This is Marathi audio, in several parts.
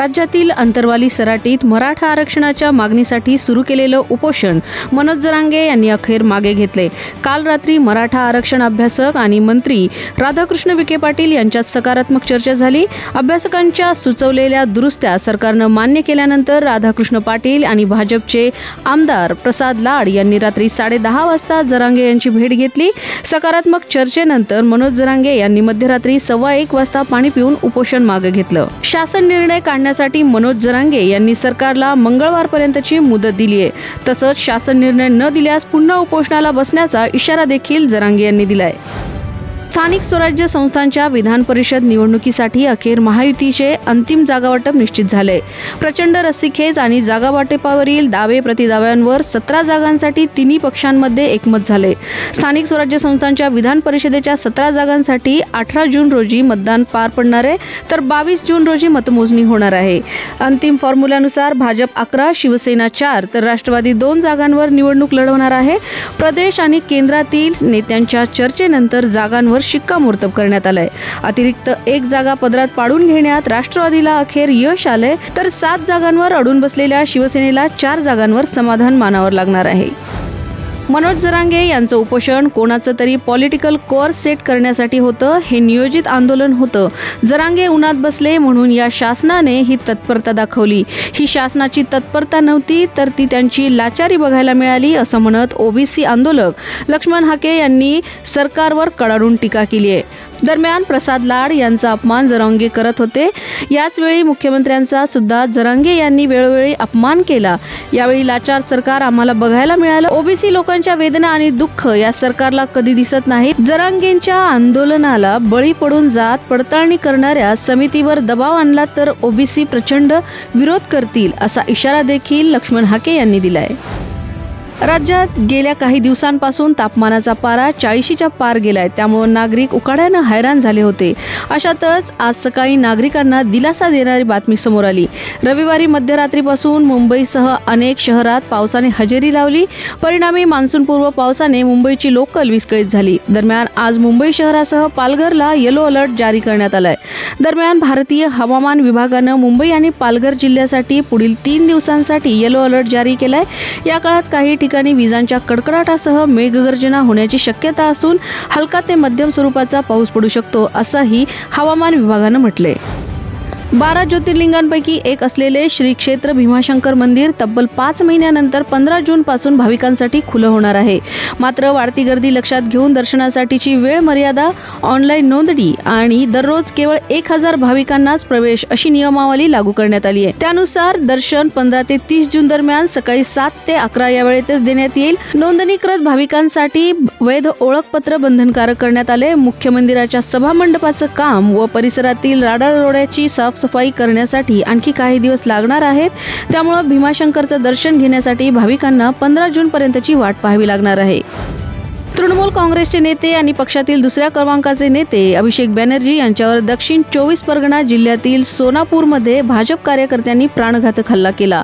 राज्यातील अंतरवाली सराटीत मराठा आरक्षणाच्या मागणीसाठी सुरू केलेलं उपोषण मनोज जरांगे यांनी अखेर मागे घेतले. काल रात्री मराठा आरक्षण अभ्यासक आणि मंत्री राधाकृष्ण विखे पाटील यांच्यात सकारात्मक चर्चा झाली. अभ्यासकांच्या सुचवलेल्या दुरुस्त्या सरकारनं मान्य केल्यानंतर राधाकृष्ण पाटील आणि भाजपचे आमदार प्रसाद लाड यांनी रात्री 10:30 वाजता जरांगे यांची भेट घेतली. सकारात्मक चर्चेनंतर मनोज जरांगे यांनी मध्यरात्री 1:15 वाजता पाणी पिऊन उपोषण मागे घेतलं. शासन निर्णय काढण्यासाठी मनोज जरांगे यांनी सरकारला मंगळवारपर्यंतची मुदत दिली आहे. तसंच शासन निर्णय न दिल्यास पुन्हा उपोषणाला बसण्याचा इशारा देखील जरांगे यांनी दिलाय. स्थानिक स्वराज्य संस्थांच्या विधान परिषद निवडणुकीसाठी अखेर महायुतीचे अंतिम जागावाटप निश्चित झाले. प्रचंड रस्सीखेच आणि जागावाटपावरील दावे प्रतिदाव्यांवर 17 जागांसाठी तिन्ही पक्षांमध्ये एकमत झाले. स्थानिक स्वराज्य संस्थांच्या विधान परिषदेच्या 17 जागांसाठी 18 जून रोजी मतदान पार पडणार आहे, तर 22 जून रोजी मतमोजणी होणार आहे. अंतिम फॉर्म्युल्यानुसार भाजप 11, शिवसेना 4 तर राष्ट्रवादी 2 जागांवर निवडणूक लढवणार आहे. प्रदेश आणि केंद्रातील नेत्यांच्या चर्चेनंतर जागांवर शिक्कामोर्तब करण्यात आलंय. अतिरिक्त 1 जागा पदरात पाडून घेण्यात राष्ट्रवादीला अखेर यश आलंय, तर 7 जागांवर अडून बसलेल्या शिवसेनेला 4 जागांवर समाधान मानावं लागणार आहे. मनोज जरांगे यांचं उपोषण कोणाचं तरी पॉलिटिकल कोअर सेट करण्यासाठी होतं. हे नियोजित आंदोलन होतं. जरांगे उन्हात बसले म्हणून या शासनाने ही तत्परता दाखवली. ही शासनाची तत्परता नव्हती तर ती त्यांची लाचारी बघायला मिळाली, असं म्हणत ओबीसी आंदोलक लक्ष्मण हाके यांनी सरकारवर कडाडून टीका केली आहे. दरम्यान प्रसाद लाड यांचा अपमान जरांगे करत होते. याचवेळी मुख्यमंत्र्यांचा सुद्धा जरांगे यांनी वेळोवेळी अपमान केला. यावेळी लाचार सरकार आम्हाला बघायला मिळालं. ओबीसी लोकांच्या वेदना आणि दुःख या सरकारला कधी दिसत नाहीत. जरांगेंच्या आंदोलनाला बळी पडून जात पडताळणी करणाऱ्या समितीवर दबाव आणला तर ओबीसी प्रचंड विरोध करतील, असा इशारा देखील लक्ष्मण हाके यांनी दिलाय. राज्यात गेल्या काही दिवसांपासून तापमानाचा पारा 40च्या पार गेलाय. त्यामुळे नागरिक उकाड्यानं हैराण झाले होते. अशातच आज सकाळी नागरिकांना दिलासा देणारी बातमी समोर आली. रविवारी मध्यरात्रीपासून मुंबईसह अनेक शहरात पावसाने हजेरी लावली. परिणामी मान्सूनपूर्व पावसाने मुंबईची लोकल विस्कळीत झाली. दरम्यान आज मुंबई शहरासह पालघरला येलो अलर्ट जारी करण्यात आलाय. दरम्यान भारतीय हवामान विभागानं मुंबई आणि पालघर जिल्ह्यासाठी पुढील 3 दिवसांसाठी येलो अलर्ट जारी केलाय. या काळात काही ठिकाणी विजांच्या कडकडाटासह मेघगर्जना होण्याची शक्यता असून हलका ते मध्यम स्वरूपाचा पाऊस पडू शकतो, असंही हवामान विभागानं म्हटलंय. 12 ज्योतिर्लिंगांपैकी एक असलेले श्री क्षेत्र भीमाशंकर मंदिर तब्बल 5 महिन्यानंतर 15 जून पासून भाविकांसाठी खुलं होणार आहे. मात्र वाढती गर्दी लक्षात घेऊन दर्शनासाठीची वेळ मर्यादा, ऑनलाईन नोंदणी आणि दररोज केवळ 1000 भाविकांनाच प्रवेश अशी नियमावली लागू करण्यात आली आहे. त्यानुसार दर्शन 15 ते 30 जून दरम्यान सकाळी 7 ते 11 या वेळेतच देण्यात येईल. नोंदणीकृत भाविकांसाठी वैध ओळखपत्र बंधनकारक करण्यात आले. मुख्य मंदिराच्या सभामंडपाचं काम व परिसरातील राडारोड्याची साफसफाई करण्यासाठी आणखी काही दिवस लागणार आहेत. त्यामुळे भीमाशंकरचं दर्शन घेण्यासाठी भाविकांना 15 जून पर्यंतची वाट पाहावी लागणार आहे. तृणमूल काँग्रेसचे नेते आणि पक्षातील दुसऱ्या क्रमांकाचे नेते अभिषेक बॅनर्जी यांच्यावर दक्षिण 24 परगणा जिल्ह्यातील सोनापूरमध्ये भाजप कार्यकर्त्यांनी प्राणघातक हल्ला केला.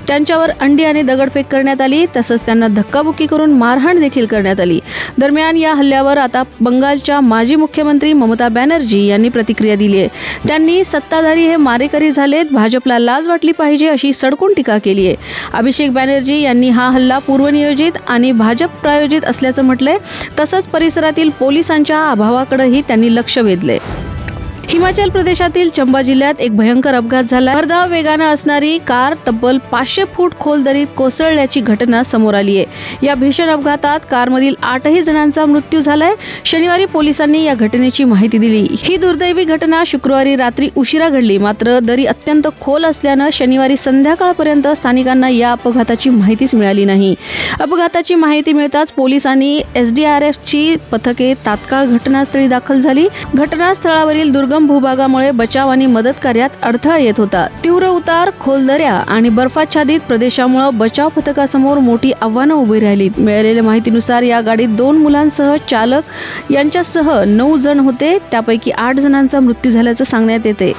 त्यांच्यावर अंडी आणि दगडफेक करण्यात आली. तसंच त्यांना धक्काबुक्की करून मारहाण देखील करण्यात आली. दरम्यान या हल्ल्यावर आता बंगालच्या माजी मुख्यमंत्री ममता बॅनर्जी यांनी प्रतिक्रिया दिली आहे. त्यांनी सत्ताधारी हे मारेकरी झालेत, भाजपला लाज वाटली पाहिजे अशी सडकून टीका केली आहे. अभिषेक बॅनर्जी यांनी हा हल्ला पूर्वनियोजित आणि भाजप प्रायोजित असल्याचं म्हटलंय. तसंच परिसरातील पोलिसांच्या अभावाकडेही त्यांनी लक्ष वेधले. हिमाचल प्रदेशातील चंबा जिल्ह्यात एक भयंकर अपघात झाला. भरधाव वेगानं असणारी कार तब्बल 500 फूट खोल दरीत कोसळल्याची घटना समोर आली आहे. या भीषण अपघातात कारमधील 8 जणांचा मृत्यू झालाय. शनिवारी पोलिसांनी या घटनेची माहिती दिली. ही दुर्दैवी घटना शुक्रवारी रात्री उशिरा घडली. मात्र दरी अत्यंत खोल असल्यानं शनिवारी संध्याकाळपर्यंत स्थानिकांना या अपघाताची माहितीच मिळाली नाही. अपघाताची माहिती मिळताच पोलीस आणि SDRFची पथके तात्काळ घटनास्थळी दाखल झाली. घटनास्थळावरील दुर्गम भूभागामुळे बचाव आणि मदत कार्यात अडथळा येत होता. तीव्र उतार, खोल दऱ्या आणि बर्फाच्छादित प्रदेशामुळे बचाव पथकासमोर मोठी आव्हानं उभी राहिली. मिळालेल्या माहितीनुसार या गाडीत 2 मुलांसह चालक यांच्यासह 9 जण होते. त्यापैकी 8 जणांचा मृत्यू झाल्याचं सांगण्यात येते.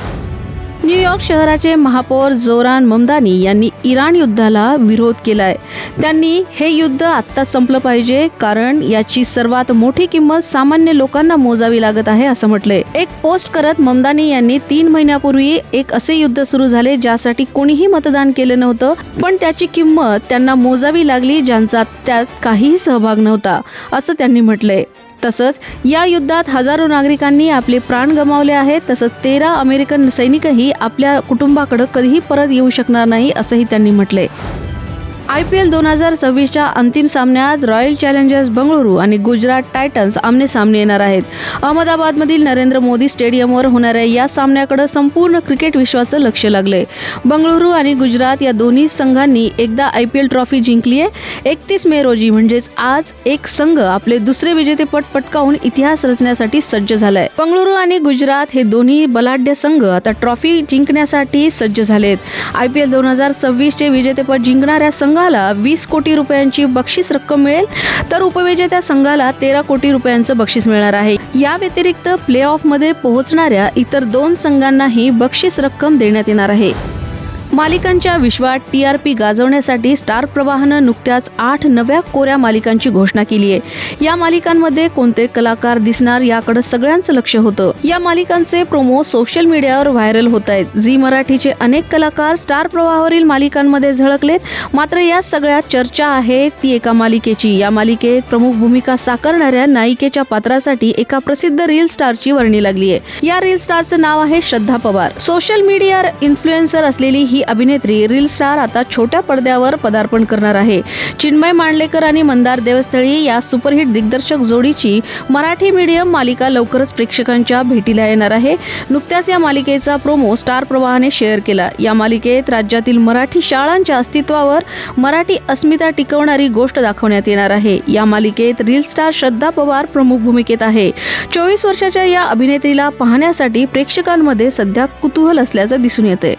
न्यूयॉर्क शहराचे महापौर जोरान ममदानी यांनी इराण युद्धाला विरोध केलाय. त्यांनी हे युद्ध आत्ता संपलं पाहिजे, कारण याची सर्वात मोठी किंमत सामान्य लोकांना मोजावी लागत आहे असं म्हटलंय. एक पोस्ट करत ममदानी यांनी 3 महिन्यापूर्वी एक असे युद्ध सुरू झाले ज्यासाठी कोणीही मतदान केलं नव्हतं, पण त्याची किंमत त्यांना मोजावी लागली ज्यांचा त्यात काहीही सहभाग नव्हता असं त्यांनी म्हटलंय. तसंच या युद्धात हजारो नागरिकांनी आपले प्राण गमावले आहेत. तसंच 13 अमेरिकन सैनिकही आपल्या कुटुंबाकडे कधीही परत येऊ शकणार नाही असंही त्यांनी म्हटलंय. IPL 2026च्या अंतिम सामन्यात रॉयल चॅलेंजर्स बंगळुरू आणि गुजरात टायटन्स आमने सामने येणार आहेत. अहमदाबादमधील नरेंद्र मोदी स्टेडियमवर होणाऱ्या या सामन्याकडे संपूर्ण क्रिकेट विश्वाचं लक्ष लागलंय. बंगळुरू आणि गुजरात या दोन्ही संघांनी एकदा IPL ट्रॉफी जिंकली आहे. 31 मे रोजी म्हणजेच आज एक संघ आपले दुसरे विजेतेपद पटकावून इतिहास रचण्यासाठी सज्ज झालाय. बंगळुरू आणि गुजरात हे दोन्ही बलाढ्य संघ आता ट्रॉफी जिंकण्यासाठी सज्ज झालेत. IPL 2026चे विजेतेपद जिंकणाऱ्या संघाला 20 कोटी रुपयांची बक्षीस रक्कम मिळेल, तर उपविजेत्या संघाला 13 कोटी रुपयांचं बक्षीस मिळणार आहे. या व्यतिरिक्त प्ले ऑफ मध्ये पोहोचणाऱ्या इतर 2 संघांनाही बक्षीस रक्कम देण्यात येणार आहे. मालिकांच्या विश्वात TRP गाजवण्यासाठी स्टार प्रवाहानं नुकत्याच 8 नव्या कोऱ्या मालिकांची घोषणा केली आहे. या मालिकांमध्ये कोणते कलाकार दिसणार याकडे सगळ्यांचं लक्ष होतं. या मालिकांचे प्रोमो सोशल मीडियावर व्हायरल होत आहेत. झी मराठीचे अनेक कलाकार स्टार प्रवाहावरील मालिकांमध्ये झळकलेत. मात्र या सगळ्यात चर्चा आहे ती एका मालिकेची. या मालिकेत प्रमुख भूमिका साकारणाऱ्या नायिकेच्या पात्रासाठी एका प्रसिद्ध रील स्टारची वर्णी लागली आहे. या रील स्टारचं नाव आहे श्रद्धा पवार. सोशल मीडिया इन्फ्लुएन्सर असलेली ही अभिनेत्री रील स्टार आता छोट्या पडद्यावर पदार्पण करणार आहे. चिन्मय मांडलेकर आणि मंदार देवस्थळी या सुपरहिट दिग्दर्शक जोडीची मराठी मीडियम मालिका लवकरच प्रेक्षकांच्या भेटीला येणार आहे. नुकत्याच या मालिकेचा प्रोमो स्टार प्रवाहाने शेअर केला. या मालिकेत राज्यातील मराठी शाळांच्या अस्तित्वावर मराठी अस्मिता टिकवणारी गोष्ट दाखवण्यात येणार आहे. या मालिकेत रील स्टार श्रद्धा पवार प्रमुख भूमिकेत आहे. 24 वर्षाच्या या अभिनेत्रीला पाहण्यासाठी प्रेक्षकांमध्ये सध्या कुतूहल असल्याचं दिसून येते.